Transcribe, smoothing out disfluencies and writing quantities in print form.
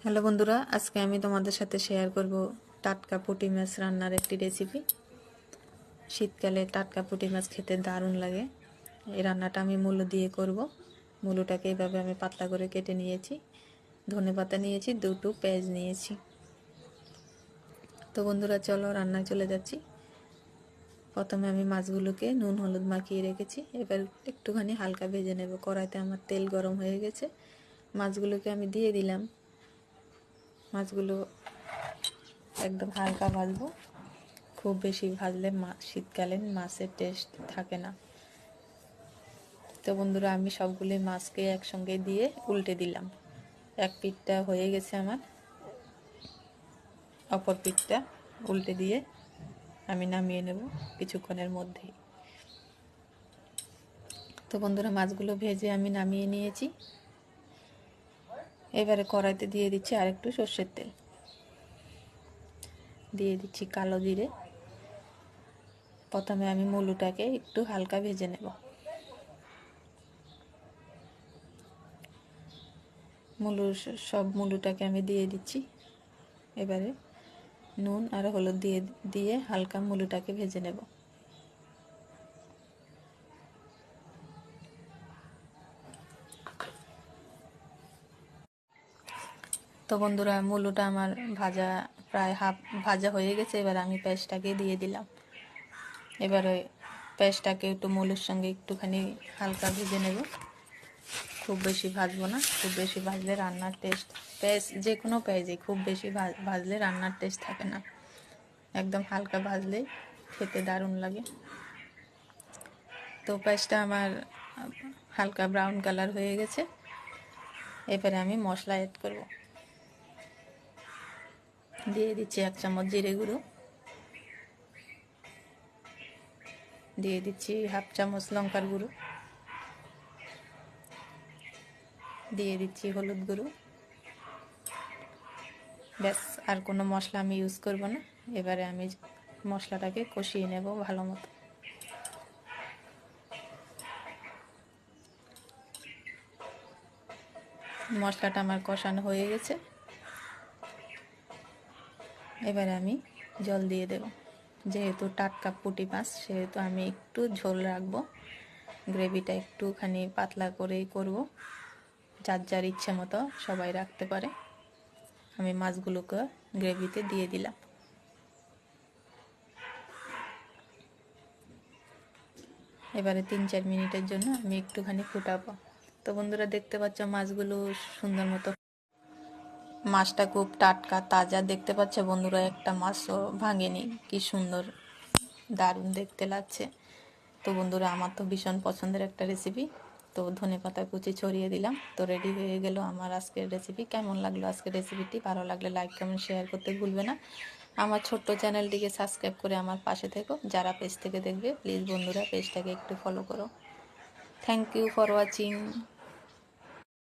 Hello বন্ধুরা, আজকে আমি তোমাদের সাথে শেয়ার করব টাটকা পুঁটি মাছ রান্নার একটি রেসিপি। শীতকালে টাটকা পুঁটি মাছ খেতে দারুণ লাগে। এই রান্নাটা আমি মূলো দিয়ে করব। মূলোটাকে এইভাবে আমি পাতলা করে কেটে নিয়েছি, ধনেপাতা নিয়েছি, দুটো পেঁয়াজ নিয়েছি। তো বন্ধুরা চলো রান্নায় চলে যাচ্ছি। প্রথমে আমি মাছগুলোকে নুন হলুদ মাখিয়ে রেখেছি, এবার একটুখানি হালকা ভেজে নেব। কড়াইতে আমার তেল গরম হয়ে গেছে, মাছগুলোকে আমি দিয়ে দিলাম। মাছগুলো একদম হালকা ভাজবো, খুব বেশি ভাজলে শীতকালে মাছের টেস্ট থাকে না। তো বন্ধুরা আমি সবগুলো মাছকে একসঙ্গে দিয়ে উল্টে দিলাম। এক পিঠটা হয়ে গেছে আমার, অপর পিঠটা উল্টে দিয়ে আমি নামিয়ে নেব কিছুক্ষণের মধ্যেই। তো বন্ধুরা মাছগুলো ভেজে আমি নামিয়ে নিয়েছি। এবারে কড়াইতে দিয়ে দিচ্ছি আরেকটু সর্ষের তেল, দিয়ে দিচ্ছি কালো জিরে। প্রথমে আমি মূলোটাকে একটু হালকা ভেজে নেব। মূলোটাকে আমি দিয়ে দিচ্ছি। এবারে নুন আর হলুদ দিয়ে হালকা মূলোটাকে ভেজে নেব। তো বন্ধুরা মূলোটা আমার ভাজা প্রায় হাফ ভাজা হয়ে গেছে। এবার আমি পেঁয়াজটাকে দিয়ে দিলাম। এবারে পেঁয়াজটাকে একটু মূলোর সঙ্গে একটুখানি হালকা ভেজে নেব, খুব বেশি ভাজবো না। খুব বেশি ভাজলে রান্নার টেস্ট, পেঁয়াজ যে কোনো পেঁয়াজই খুব বেশি ভাজলে রান্নার টেস্ট থাকে না। একদম হালকা ভাজলেই খেতে দারুণ লাগে। তো পেঁয়াজটা আমার হালকা ব্রাউন কালার হয়ে গেছে। এবারে আমি মশলা অ্যাড করব। দিয়ে দিচ্ছি 1 চামচ জিরে গুঁড়ো, দিয়ে দিচ্ছি হাফ চামচ লঙ্কার গুঁড়ো, দিয়ে দিচ্ছি হলুদ গুঁড়ো। ব্যাস, আর কোনো মশলা আমি ইউজ করব না। এবারে আমি মশলাটাকে কষিয়ে নেব ভালো মতো। মশলাটা আমার কষানো হয়ে গেছে। এবারে আমি জল দিয়ে দেব। যেহেতু টাটকা পুঁটি মাছ সেহেতু আমি একটু ঝোল রাখবো। গ্রেভিটা একটুখানি পাতলা করেই করব, যার যার ইচ্ছে মতো সবাই রাখতে পারে। আমি মাছগুলোকে গ্রেভিতে দিয়ে দিলাম। এবারে 3-4 মিনিটের জন্য আমি একটুখানি ফুটাবো। তো বন্ধুরা দেখতে পাচ্ছ মাছগুলো সুন্দর মতো, মাছটা খুব টাটকা তাজা দেখতে পাচ্ছ বন্ধুরা, একটা মাছও ভাঙেনি। কি সুন্দর দারুণ দেখতে লাগছে। তো বন্ধুরা আমার তো ভীষণ পছন্দের একটা রেসিপি। তো ধনেপাতা কুচি ছড়িয়ে দিলাম। তো রেডি হয়ে গেল আমার আজকের রেসিপি। কেমন লাগলো আজকের রেসিপিটি? ভালো লাগলে লাইক কমেন্ট শেয়ার করতে ভুলবে না। আমার ছোট্ট চ্যানেলটিকে সাবস্ক্রাইব করে আমার পাশে থেকো। যারা পেজ থেকে দেখবে প্লিজ বন্ধুরা পেজটাকে একটু ফলো করো। Thank you for watching.